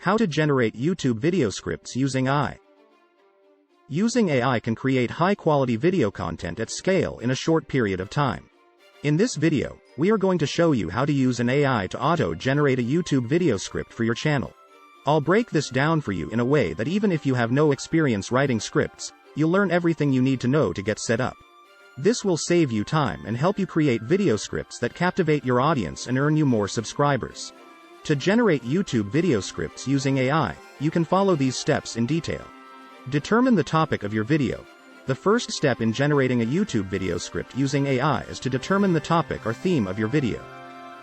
How to generate YouTube video scripts using AI. Using AI can create high-quality video content at scale in a short period of time. In this video, we are going to show you how to use an AI to auto-generate a YouTube video script for your channel. I'll break this down for you in a way that even if you have no experience writing scripts, you'll learn everything you need to know to get set up. This will save you time and help you create video scripts that captivate your audience and earn you more subscribers. To generate YouTube video scripts using AI, you can follow these steps in detail. Determine the topic of your video. The first step in generating a YouTube video script using AI is to determine the topic or theme of your video.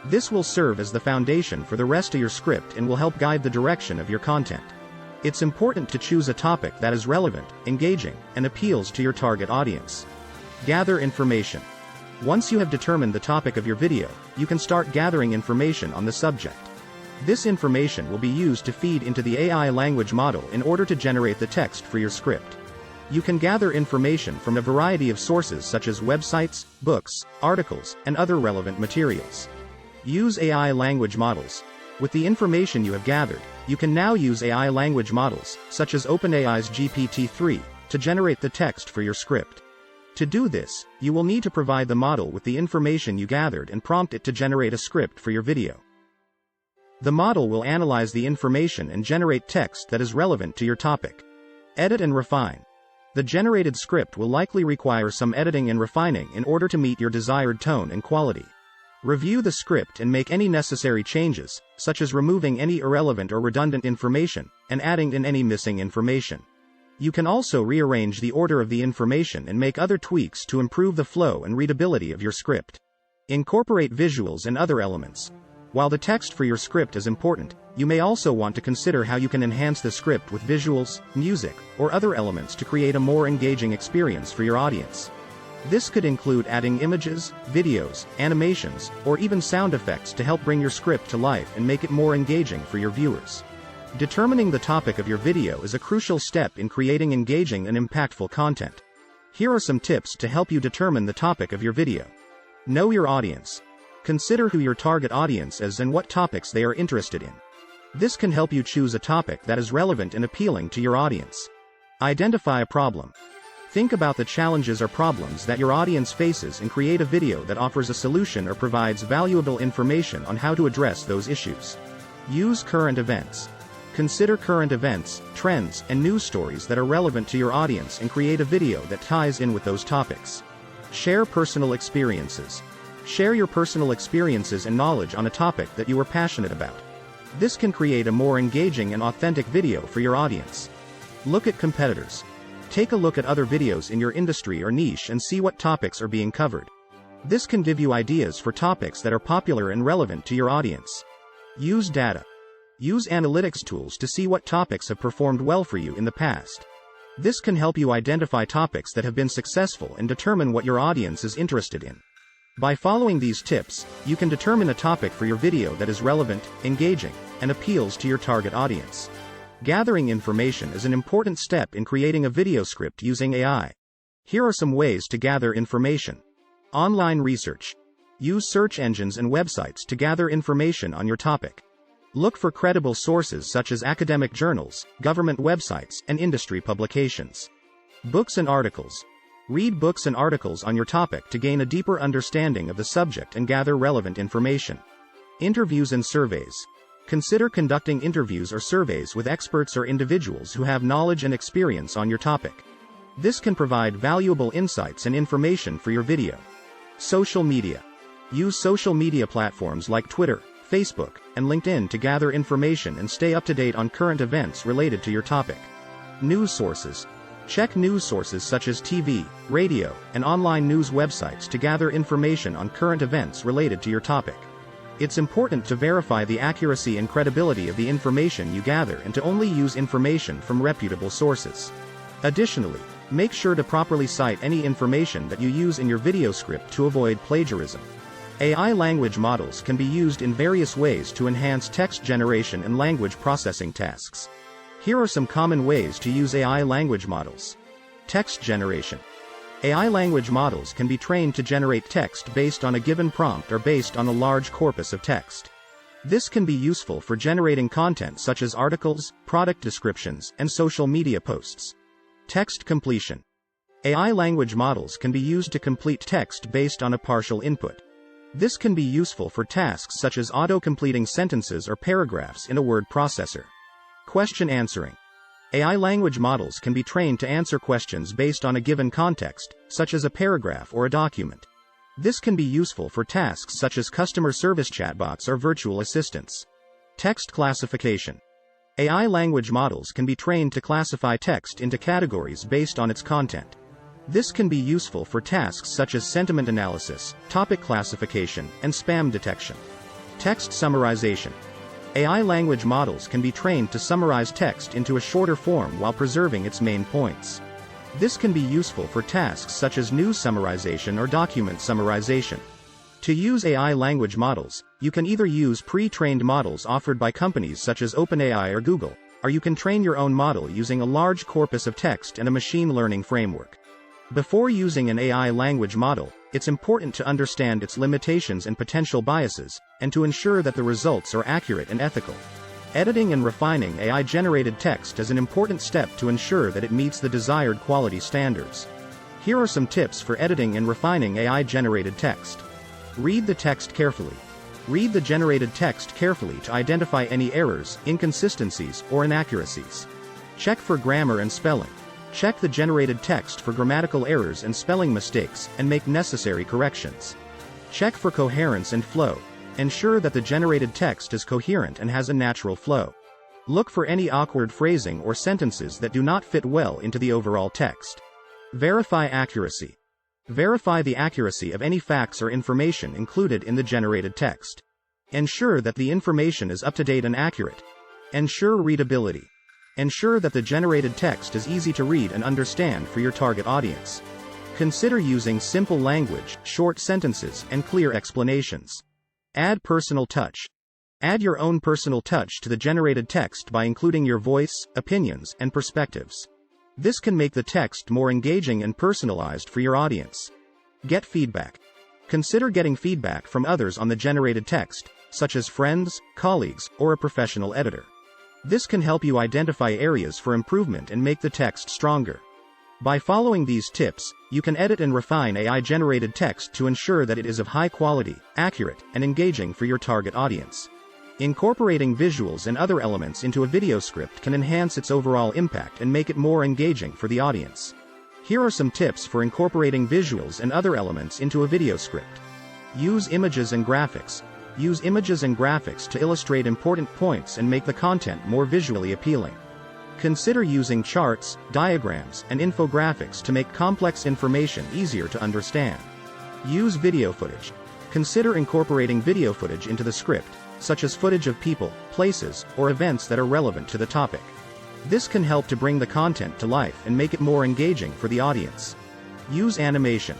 This will serve as the foundation for the rest of your script and will help guide the direction of your content. It's important to choose a topic that is relevant, engaging, and appeals to your target audience. Gather information. Once you have determined the topic of your video, you can start gathering information on the subject. This information will be used to feed into the AI language model in order to generate the text for your script. You can gather information from a variety of sources such as websites, books, articles, and other relevant materials. Use AI language models. With the information you have gathered, you can now use AI language models, such as OpenAI's GPT-3, to generate the text for your script. To do this, you will need to provide the model with the information you gathered and prompt it to generate a script for your video. The model will analyze the information and generate text that is relevant to your topic. Edit and refine. The generated script will likely require some editing and refining in order to meet your desired tone and quality. Review the script and make any necessary changes, such as removing any irrelevant or redundant information, and adding in any missing information. You can also rearrange the order of the information and make other tweaks to improve the flow and readability of your script. Incorporate visuals and other elements. While the text for your script is important, you may also want to consider how you can enhance the script with visuals, music, or other elements to create a more engaging experience for your audience. This could include adding images, videos, animations, or even sound effects to help bring your script to life and make it more engaging for your viewers. Determining the topic of your video is a crucial step in creating engaging and impactful content. Here are some tips to help you determine the topic of your video. Know your audience. Consider who your target audience is and what topics they are interested in. This can help you choose a topic that is relevant and appealing to your audience. Identify a problem. Think about the challenges or problems that your audience faces and create a video that offers a solution or provides valuable information on how to address those issues. Use current events. Consider current events, trends, and news stories that are relevant to your audience and create a video that ties in with those topics. Share personal experiences. Share your personal experiences and knowledge on a topic that you are passionate about. This can create a more engaging and authentic video for your audience. Look at competitors. Take a look at other videos in your industry or niche and see what topics are being covered. This can give you ideas for topics that are popular and relevant to your audience. Use data. Use analytics tools to see what topics have performed well for you in the past. This can help you identify topics that have been successful and determine what your audience is interested in. By following these tips, you can determine a topic for your video that is relevant, engaging, and appeals to your target audience. Gathering information is an important step in creating a video script using AI. Here are some ways to gather information. Online research. Use search engines and websites to gather information on your topic. Look for credible sources such as academic journals, government websites, and industry publications. Books and articles. Read books and articles on your topic to gain a deeper understanding of the subject and gather relevant information. Interviews and surveys. Consider conducting interviews or surveys with experts or individuals who have knowledge and experience on your topic. This can provide valuable insights and information for your video. Social media. Use social media platforms like Twitter, Facebook, and LinkedIn to gather information and stay up to date on current events related to your topic. News sources. Check news sources such as TV, radio, and online news websites to gather information on current events related to your topic. It's important to verify the accuracy and credibility of the information you gather and to only use information from reputable sources. Additionally, make sure to properly cite any information that you use in your video script to avoid plagiarism. AI language models can be used in various ways to enhance text generation and language processing tasks. Here are some common ways to use AI language models. Text generation. AI language models can be trained to generate text based on a given prompt or based on a large corpus of text. This can be useful for generating content such as articles, product descriptions, and social media posts. Text completion. AI language models can be used to complete text based on a partial input. This can be useful for tasks such as auto-completing sentences or paragraphs in a word processor. Question answering. AI language models can be trained to answer questions based on a given context, such as a paragraph or a document. This can be useful for tasks such as customer service chatbots or virtual assistants. Text classification. AI language models can be trained to classify text into categories based on its content. This can be useful for tasks such as sentiment analysis, topic classification, and spam detection. Text summarization. AI language models can be trained to summarize text into a shorter form while preserving its main points. This can be useful for tasks such as news summarization or document summarization. To use AI language models, you can either use pre-trained models offered by companies such as OpenAI or Google, or you can train your own model using a large corpus of text and a machine learning framework. Before using an AI language model, it's important to understand its limitations and potential biases, and to ensure that the results are accurate and ethical. Editing and refining AI-generated text is an important step to ensure that it meets the desired quality standards. Here are some tips for editing and refining AI-generated text. Read the text carefully. Read the generated text carefully to identify any errors, inconsistencies, or inaccuracies. Check for grammar and spelling. Check the generated text for grammatical errors and spelling mistakes, and make necessary corrections. Check for coherence and flow. Ensure that the generated text is coherent and has a natural flow. Look for any awkward phrasing or sentences that do not fit well into the overall text. Verify accuracy. Verify the accuracy of any facts or information included in the generated text. Ensure that the information is up-to-date and accurate. Ensure readability. Ensure that the generated text is easy to read and understand for your target audience. Consider using simple language, short sentences, and clear explanations. Add personal touch. Add your own personal touch to the generated text by including your voice, opinions, and perspectives. This can make the text more engaging and personalized for your audience. Get feedback. Consider getting feedback from others on the generated text, such as friends, colleagues, or a professional editor. This can help you identify areas for improvement and make the text stronger. By following these tips, you can edit and refine AI-generated text to ensure that it is of high quality, accurate, and engaging for your target audience. Incorporating visuals and other elements into a video script can enhance its overall impact and make it more engaging for the audience. Here are some tips for incorporating visuals and other elements into a video script. Use images and graphics. Use images and graphics to illustrate important points and make the content more visually appealing. Consider using charts, diagrams, and infographics to make complex information easier to understand. Use video footage. Consider incorporating video footage into the script, such as footage of people, places, or events that are relevant to the topic. This can help to bring the content to life and make it more engaging for the audience. Use animation.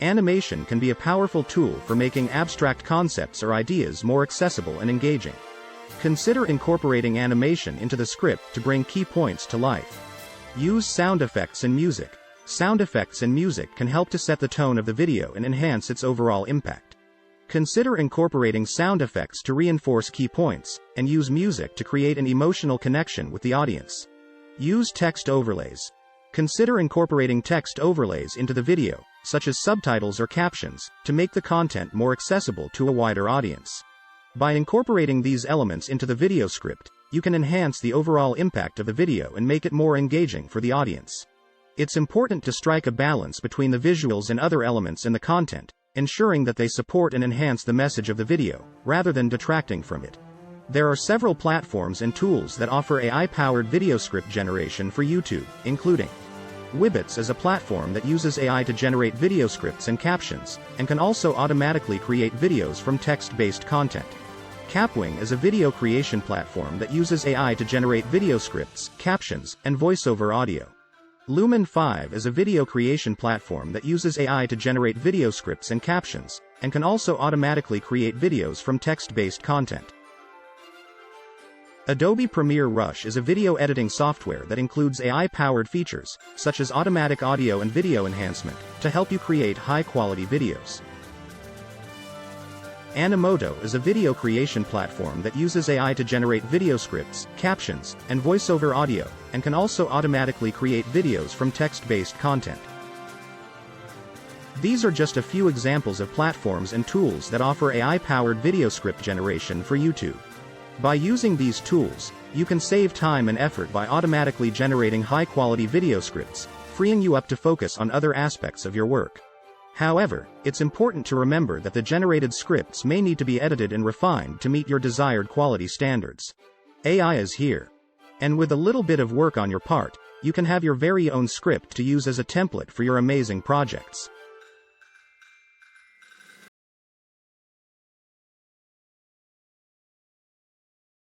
Animation can be a powerful tool for making abstract concepts or ideas more accessible and engaging. Consider incorporating animation into the script to bring key points to life. Use sound effects and music. Sound effects and music can help to set the tone of the video and enhance its overall impact. Consider incorporating sound effects to reinforce key points, and use music to create an emotional connection with the audience. Use text overlays. Consider incorporating text overlays into the video, such as subtitles or captions, to make the content more accessible to a wider audience. By incorporating these elements into the video script, you can enhance the overall impact of the video and make it more engaging for the audience. It's important to strike a balance between the visuals and other elements in the content, ensuring that they support and enhance the message of the video, rather than detracting from it. There are several platforms and tools that offer AI-powered video script generation for YouTube, including Wibbits is a platform that uses AI to generate video scripts and captions, and can also automatically create videos from text-based content. Capwing is a video creation platform that uses AI to generate video scripts, captions, and voiceover audio. Lumen 5 is a video creation platform that uses AI to generate video scripts and captions, and can also automatically create videos from text-based content. Adobe Premiere Rush is a video editing software that includes AI-powered features, such as automatic audio and video enhancement, to help you create high-quality videos. Animoto is a video creation platform that uses AI to generate video scripts, captions, and voiceover audio, and can also automatically create videos from text-based content. These are just a few examples of platforms and tools that offer AI-powered video script generation for YouTube. By using these tools, you can save time and effort by automatically generating high-quality video scripts, freeing you up to focus on other aspects of your work. However, it's important to remember that the generated scripts may need to be edited and refined to meet your desired quality standards. AI is here. And with a little bit of work on your part, you can have your very own script to use as a template for your amazing projects.